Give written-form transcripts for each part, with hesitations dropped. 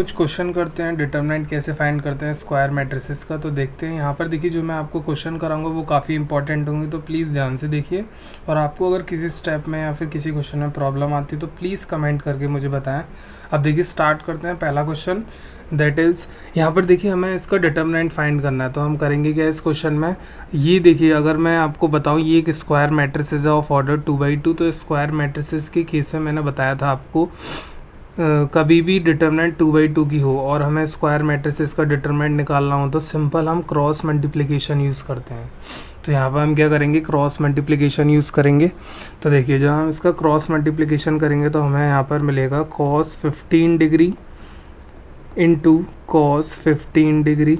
कुछ क्वेश्चन करते हैं, डिटरमिनेंट कैसे फाइंड करते हैं स्क्वायर मैट्रिसेस का। तो देखते हैं यहाँ पर। देखिए, जो मैं आपको क्वेश्चन कराऊंगा वो काफ़ी इंपॉर्टेंट होंगे, तो प्लीज़ ध्यान से देखिए। और आपको अगर किसी स्टेप में या फिर किसी क्वेश्चन में प्रॉब्लम आती है तो प्लीज़ कमेंट करके मुझे बताएं। अब देखिए, स्टार्ट करते हैं। पहला क्वेश्चन दैट इज़, यहाँ पर देखिए हमें इसका डिटरमिनेंट फाइंड करना है। तो हम करेंगे क्या इस क्वेश्चन में, ये देखिए, अगर मैं आपको बताऊँ ये एक स्क्वायर मैट्रिसेस है ऑफ ऑर्डर 2/2। तो स्क्वायर मैट्रिसेस के केस में मैंने बताया था आपको, कभी भी डिटरमिनेंट 2/2 की हो और हमें स्क्वायर मैट्रिसेस का डिटरमिनेंट निकालना हो तो सिंपल हम क्रॉस मल्टीप्लिकेशन यूज़ करते हैं। तो यहाँ पर हम क्या करेंगे, क्रॉस मल्टीप्लिकेशन यूज़ करेंगे। तो देखिए, जब हम इसका क्रॉस मल्टीप्लिकेशन करेंगे तो हमें यहाँ पर मिलेगा cos 15 degree into cos 15 degree,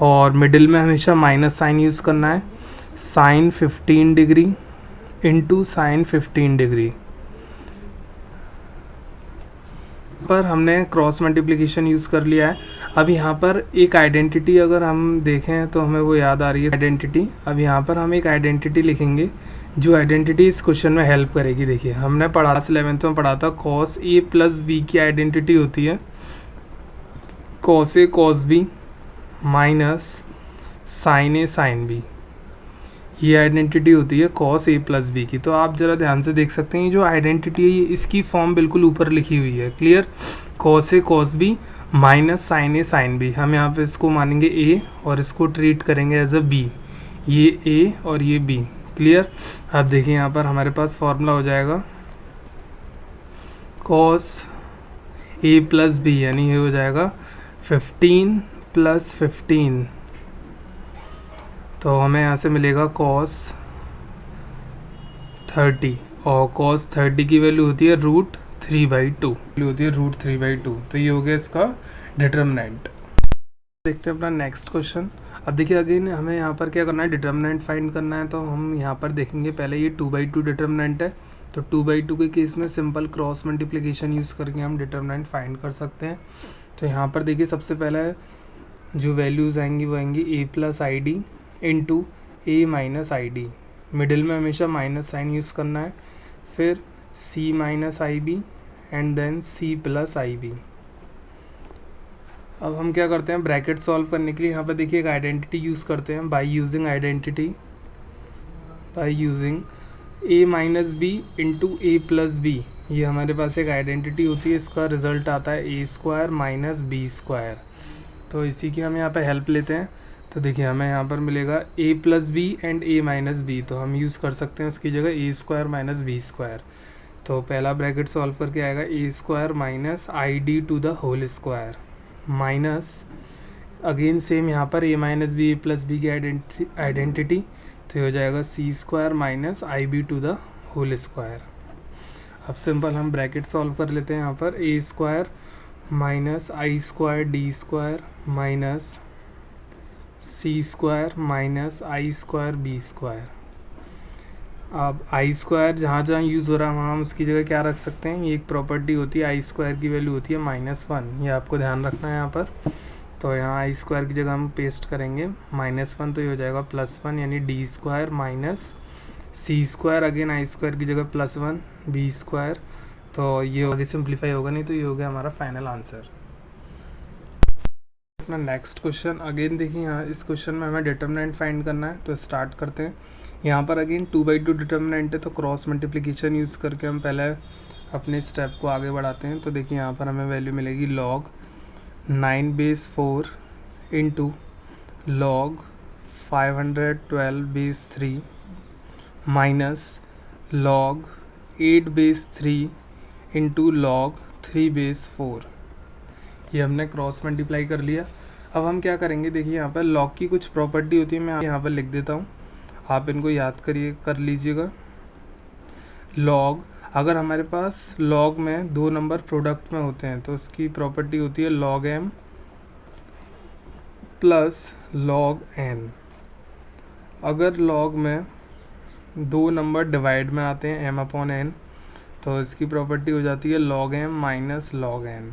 और मिडिल में हमेशा माइनस साइन यूज़ करना है, sine 15 degree into sine 15 degree. पर हमने क्रॉस मल्टीप्लिकेशन यूज़ कर लिया है। अब यहाँ पर एक आइडेंटिटी अगर हम देखें तो हमें वो याद आ रही है, आइडेंटिटी। अब यहाँ पर हम एक आइडेंटिटी लिखेंगे जो आइडेंटिटी इस क्वेश्चन में हेल्प करेगी। देखिए, हमने पढ़ा 11th में पढ़ा था, कॉस ए प्लस बी की आइडेंटिटी होती है cos A cos B minus sign A sine B. ये आइडेंटिटी होती है कॉस ए प्लस बी की। तो आप ज़रा ध्यान से देख सकते हैं, ये जो आइडेंटिटी है इसकी फॉर्म बिल्कुल ऊपर लिखी हुई है, clear. Cos A cos B minus sign A sine B. हम यहाँ पे इसको मानेंगे ए और इसको ट्रीट करेंगे एज अ बी। ये ए और ये बी, क्लियर। अब देखिए, यहाँ पर हमारे पास फॉर्मूला हो जाएगा कॉस ए प्लस बी, यानी ये हो जाएगा 15 + 15। तो हमें यहाँ से मिलेगा cos 30, और cos 30 की वैल्यू होती है √3/2, होती है √3/2। तो ये हो गया इसका डिटरमिनेंट। देखते हैं अपना नेक्स्ट क्वेश्चन। अब देखिए, अगेन हमें यहाँ पर क्या करना है, डिटरमिनेंट फाइंड करना है। तो हम यहाँ पर देखेंगे, पहले ये 2/2 डिटरमिनेंट है। तो 2/2 के केस में सिंपल क्रॉस मल्टीप्लिकेशन यूज़ करके हम डिटरमिनेंट फाइंड कर सकते हैं। तो यहाँ पर देखिए, सबसे पहले जो वैल्यूज़ आएंगी वो आएंगी a + id into a - id। Middle में हमेशा माइनस साइन यूज़ करना है, फिर c - ib and then c + ib। अब हम क्या करते हैं, ब्रैकेट सॉल्व करने के लिए यहाँ पर देखिए एक आइडेंटिटी यूज़ करते हैं। By using identity, by using a - b into a + b, ये हमारे पास एक आइडेंटिटी होती है। इसका रिजल्ट आता है a² - b²। तो इसी की हम यहाँ पे हेल्प लेते हैं। तो देखिए, हमें यहाँ पर मिलेगा a + b and a - b। तो हम यूज़ कर सकते हैं उसकी जगह a² - b²। तो पहला ब्रैकेट सॉल्व करके आएगा a² - id² minus, again same यहाँ पर a - b a + b की आइडेंटिटी। तो ये हो जाएगा c² - ib²। अब सिंपल हम ब्रैकेट सॉल्व कर लेते हैं। यहाँ पर a² - i² d² minus c² - i² b²। अब i² जहाँ जहाँ यूज़ हो रहा है वहाँ हम उसकी जगह क्या रख सकते हैं, ये एक प्रॉपर्टी होती है, i² की वैल्यू होती है -1। ये आपको ध्यान रखना है यहाँ पर। तो यहाँ i² की जगह हम पेस्ट करेंगे -1, तो ये हो जाएगा +1, यानी d² minus c², again i² की जगह +1 b²। तो ये आगे सिंप्लीफाई होगा नहीं, तो ये हो गया हमारा फाइनल आंसर। अपना नेक्स्ट क्वेश्चन, अगेन देखिए, यहाँ इस क्वेश्चन में हमें डिटरमिनेंट फाइंड करना है। तो स्टार्ट करते हैं। यहाँ पर अगेन 2/2 डिटरमिनेंट है, तो क्रॉस मल्टीप्लिकेशन यूज़ करके हम पहले अपने स्टेप को आगे बढ़ाते हैं। तो देखिए, यहाँ पर हमें वैल्यू मिलेगी log 9/4 into log 512/3 minus log 8/3 into log 3/4। ये हमने क्रॉस मल्टीप्लाई कर लिया। अब हम क्या करेंगे, देखिए यहाँ पर लॉग की कुछ प्रॉपर्टी होती है, मैं यहाँ पर लिख देता हूँ, आप इनको याद कर लीजिएगा। लॉग, अगर हमारे पास लॉग में 2 नंबर प्रोडक्ट में होते हैं तो उसकी प्रॉपर्टी होती है log m + log n। अगर लॉग में 2 नंबर डिवाइड में आते हैं m/n, तो इसकी प्रॉपर्टी हो जाती है log m - log n।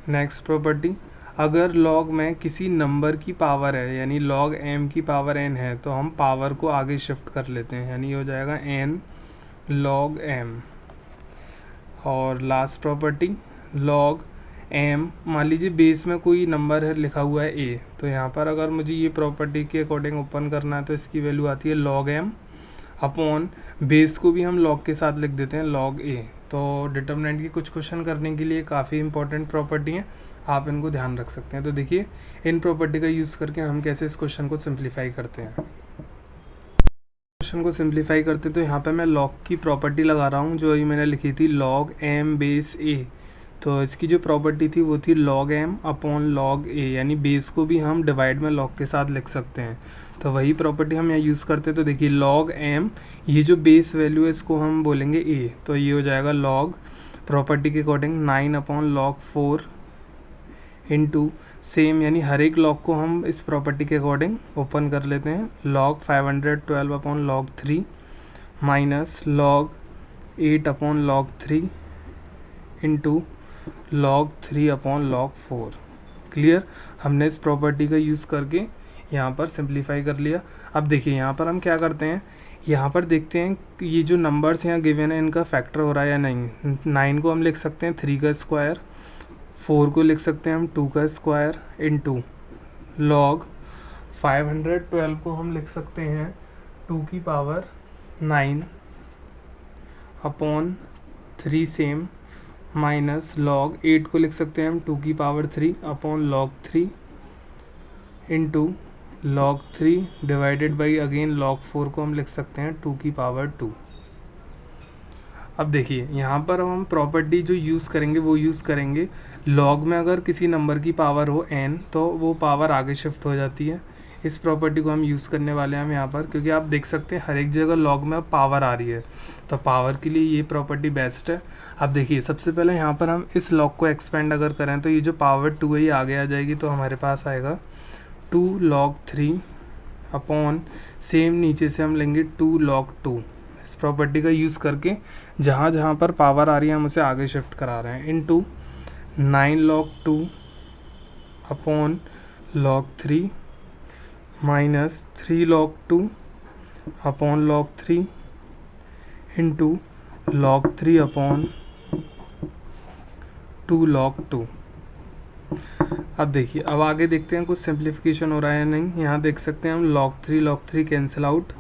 Next property, अगर लॉग में किसी नंबर की पावर है, यानी log m की पावर n है, तो हम पावर को आगे शिफ्ट कर लेते हैं, यानी ये हो जाएगा n log m। और लास्ट प्रॉपर्टी, लॉग एम, मान लीजिए बेस में कोई नंबर है लिखा हुआ है ए, तो यहाँ पर अगर मुझे ये प्रॉपर्टी के अकॉर्डिंग ओपन करना है तो इसकी वैल्यू आती है लॉग एम अपॉन, बेस को भी हम लॉग के साथ लिख देते हैं लॉग ए। तो डिटर्मिनेंट की कुछ क्वेश्चन करने के लिए काफ़ी इंपॉर्टेंट प्रॉपर्टी हैं, आप इनको ध्यान रख सकते हैं। तो देखिए इन प्रॉपर्टी का यूज़ करके हम कैसे इस क्वेश्चन को सिंप्लीफाई करते हैं। क्वेश्चन को सिंप्लीफाई करते हैं तो यहाँ पे मैं लॉग की प्रॉपर्टी लगा रहा हूँ, जो ये मैंने लिखी थी लॉग एम बेस ए। तो इसकी जो प्रॉपर्टी थी वो थी लॉग एम अपॉन लॉग ए, यानी बेस को भी हम डिवाइड में लॉग के साथ लिख सकते हैं। तो वही प्रॉपर्टी हम यहाँ यूज़ करते हैं। तो देखिए लॉग एम, ये जो बेस वैल्यू है इसको हम बोलेंगे ए, तो ये हो जाएगा लॉग प्रॉपर्टी के according 9 upon log 4 into same, यानी हर एक लॉग को हम इस प्रॉपर्टी के अकॉर्डिंग ओपन कर लेते हैं, log 512 upon log 3 minus log 8 upon log 3 into log 3 upon log 4। Clear, हमने इस प्रॉपर्टी का यूज़ करके यहाँ पर सिंप्लीफाई कर लिया। अब देखिए यहाँ पर हम क्या करते हैं, यहाँ पर देखते हैं कि ये जो नंबर्स यहाँ गिवन है इनका फैक्टर हो रहा है या नहीं। 9 को हम लिख सकते हैं 3 का स्क्वायर, 4 को लिख सकते हैं हम 2 का स्क्वायर इंटू लॉग 512 को हम लिख सकते हैं 2 की power 9 upon 3 same, minus log 8 को लिख सकते हैं हम 2 की power 3 upon log 3 into log 3 divided by again log 4 को हम लिख सकते हैं 2 की पावर 2। अब देखिए यहाँ पर हम प्रॉपर्टी जो यूज़ करेंगे वो यूज़ करेंगे लॉग में अगर किसी नंबर की पावर हो n तो वो पावर आगे शिफ्ट हो जाती है। इस प्रॉपर्टी को हम यूज़ करने वाले हैं हम यहाँ पर, क्योंकि आप देख सकते हैं हर एक जगह लॉग में अब पावर आ रही है, तो पावर के लिए ये प्रॉपर्टी बेस्ट है। अब देखिए सबसे पहले यहाँ पर हम इस लॉग को एक्सपेंड अगर करें तो ये जो पावर 2 है ये आगे आ जाएगी, तो हमारे पास आएगा 2 log 3 अपॉन सेम नीचे से हम लेंगे 2 log 2। इस प्रॉपर्टी का यूज़ करके जहाँ जहाँ पर पावर आ रही है हम उसे आगे शिफ्ट करा रहे हैं, into 9 log 2 upon log 3 minus 3 log 2 upon log 3 into log 3 upon 2 log 2। अब देखिए अब आगे देखते हैं कुछ सिंप्लीफिकेशन हो रहा है या नहीं। यहाँ देख सकते हैं हम log 3 cancel out,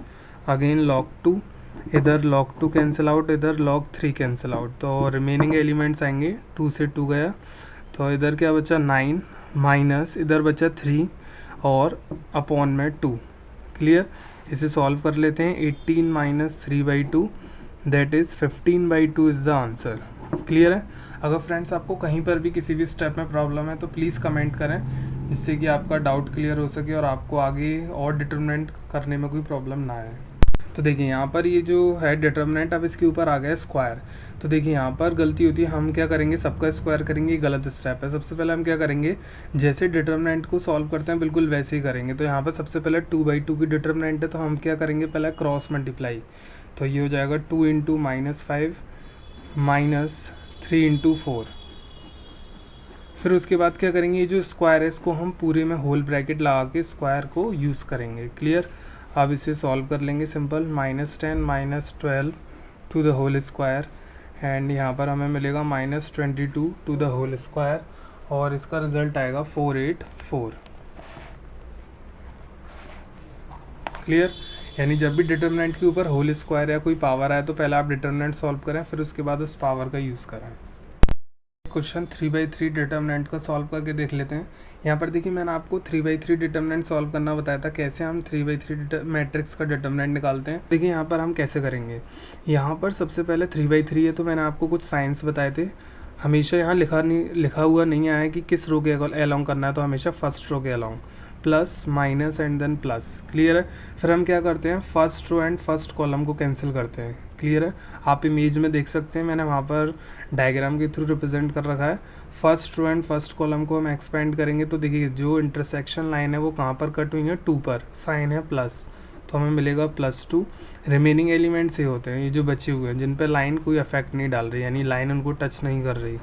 again log 2, इधर log 2 कैंसिल आउट, इधर log 3 कैंसिल आउट, तो रिमेनिंग एलिमेंट्स आएंगे 2 से 2 गया, तो इधर क्या बचा 9 माइनस इधर बचा 3 और अपॉन में 2। क्लियर, इसे सॉल्व कर लेते हैं। 18 minus 3/2 that is 15/2 is the answer. Clear है। अगर फ्रेंड्स आपको कहीं पर भी किसी भी स्टेप में प्रॉब्लम है तो प्लीज़ कमेंट करें, जिससे कि आपका डाउट क्लियर हो सके और आपको आगे और डिटरमिनेंट करने में कोई प्रॉब्लम ना आए। तो देखिए यहाँ पर ये जो है डिटरमिनेंट, अब इसके ऊपर आ गया स्क्वायर। तो देखिए यहाँ पर गलती होती है, हम क्या करेंगे सबका स्क्वायर करेंगे, ये गलत स्टेप है। सबसे पहले हम क्या करेंगे, जैसे डिटरमिनेंट को सॉल्व करते हैं बिल्कुल वैसे ही करेंगे। तो यहाँ पर सबसे पहले 2/2 की डिटरमिनेंट है, तो हम क्या करेंगे पहले क्रॉस मल्टीप्लाई, तो ये हो जाएगा 2 इंटू -5 माइनस 3 इंटू 4। फिर उसके बाद क्या करेंगे, ये जो स्क्वायर है इसको हम पूरे में होल ब्रैकेट लगा के स्क्वायर को यूज़ करेंगे। क्लियर, अब इसे सॉल्व कर लेंगे simple, -10 minus 12 to the whole square एंड यहाँ पर हमें मिलेगा -22 टू द होल स्क्वायर और इसका रिजल्ट आएगा 484। क्लियर, यानी जब भी डिटरमिनेंट के ऊपर होल स्क्वायर या कोई पावर आए तो पहले आप डिटरमिनेंट सॉल्व करें, फिर उसके बाद उस पावर का यूज़ करें। क्वेश्चन 3/3 डिटरमिनेंट का सॉल्व करके देख लेते हैं। यहाँ पर देखिए मैंने आपको 3/3 डिटरमिनेंट सॉल्व करना बताया था, कैसे हम 3/3 मैट्रिक्स का डिटरमिनेंट निकालते हैं। देखिए यहाँ पर हम कैसे करेंगे, यहाँ पर सबसे पहले 3/3 है तो मैंने आपको कुछ साइंस बताए थे। हमेशा यहाँ लिखा हुआ नहीं आया कि किस रो के अलोंग करना है, तो हमेशा फर्स्ट रो के along, plus minus and then plus. Clear है। फिर हम क्या करते हैं, first row and first column को कैंसिल करते हैं। क्लियर है, आप इमेज में देख सकते हैं, मैंने वहाँ पर डायग्राम के थ्रू रिप्रेजेंट कर रखा है। First row and first column को हम एक्सपेंड करेंगे तो देखिए जो इंटरसेक्शन लाइन है वो कहाँ पर कट हुई है, 2 पर, साइन है प्लस, तो हमें मिलेगा +2। रिमेनिंग एलिमेंट्स ये होते हैं, ये जो बचे हुए हैं जिन पर लाइन कोई अफेक्ट नहीं डाल रही, यानी लाइन उनको टच नहीं कर रही,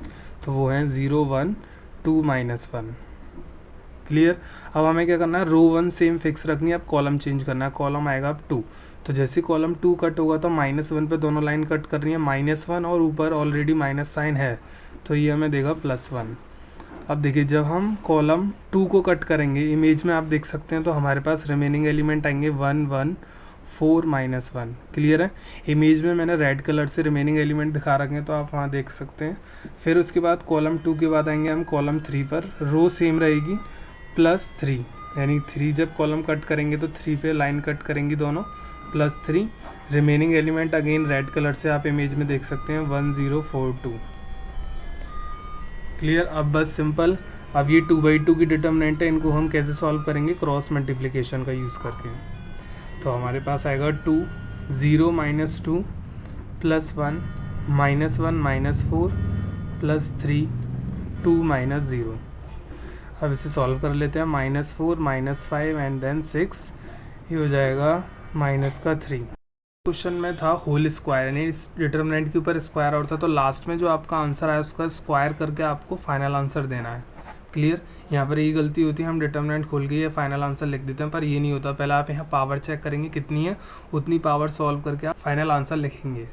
तो वो हैं 0 1 2 -1। क्लियर, अब हमें क्या करना है, रो 1 सेम फिक्स रखनी है, अब कॉलम चेंज करना है, कॉलम आएगा अब 2, तो जैसे कॉलम 2 कट होगा तो -1 पे दोनों लाइन कट कर रही है, -1 और ऊपर ऑलरेडी माइनस साइन है तो ये हमें देगा +1। अब देखिए जब हम कॉलम 2 को कट करेंगे, इमेज में आप देख सकते हैं, तो हमारे पास रिमेनिंग एलिमेंट आएंगे 1 1 4 -1। क्लियर है? इमेज में मैंने रेड कलर से रिमेनिंग एलिमेंट दिखा रखे हैं तो आप वहाँ देख सकते हैं। फिर उसके बाद कॉलम 2 के बाद आएंगे हम कॉलम 3 पर, रो सेम रहेगी +3, यानी 3 जब कॉलम कट करेंगे तो 3 पे लाइन कट करेंगी दोनों, +3। Remaining element again red colour से आप इमेज में देख सकते हैं 1 0 4 2। क्लियर? अब बस सिंपल, अब ये 2/2 की डिटर्मिनेंट है, इनको हम कैसे सॉल्व करेंगे? क्रॉस मल्टीप्लिकेशन का यूज़ करके। तो हमारे पास आएगा 2 0 -2 +1 -1 -4 +3 2 -0। अब इसे सॉल्व कर लेते हैं, -4 -5 एंड देन 6, ये हो जाएगा -3। क्वेश्चन में था होल स्क्वायर, यानी इस डिटर्मिनेंट के ऊपर स्क्वायर और था, तो लास्ट में जो आपका आंसर आया उसका स्क्वायर करके आपको फाइनल आंसर देना है। क्लियर? यहाँ पर ये गलती होती है, हम डिटर्मिनेंट खोल के ये फाइनल आंसर लिख देते हैं, पर ये नहीं होता। पहले आप यहाँ पावर चेक करेंगे कितनी है, उतनी पावर सॉल्व करके आप फाइनल आंसर लिखेंगे।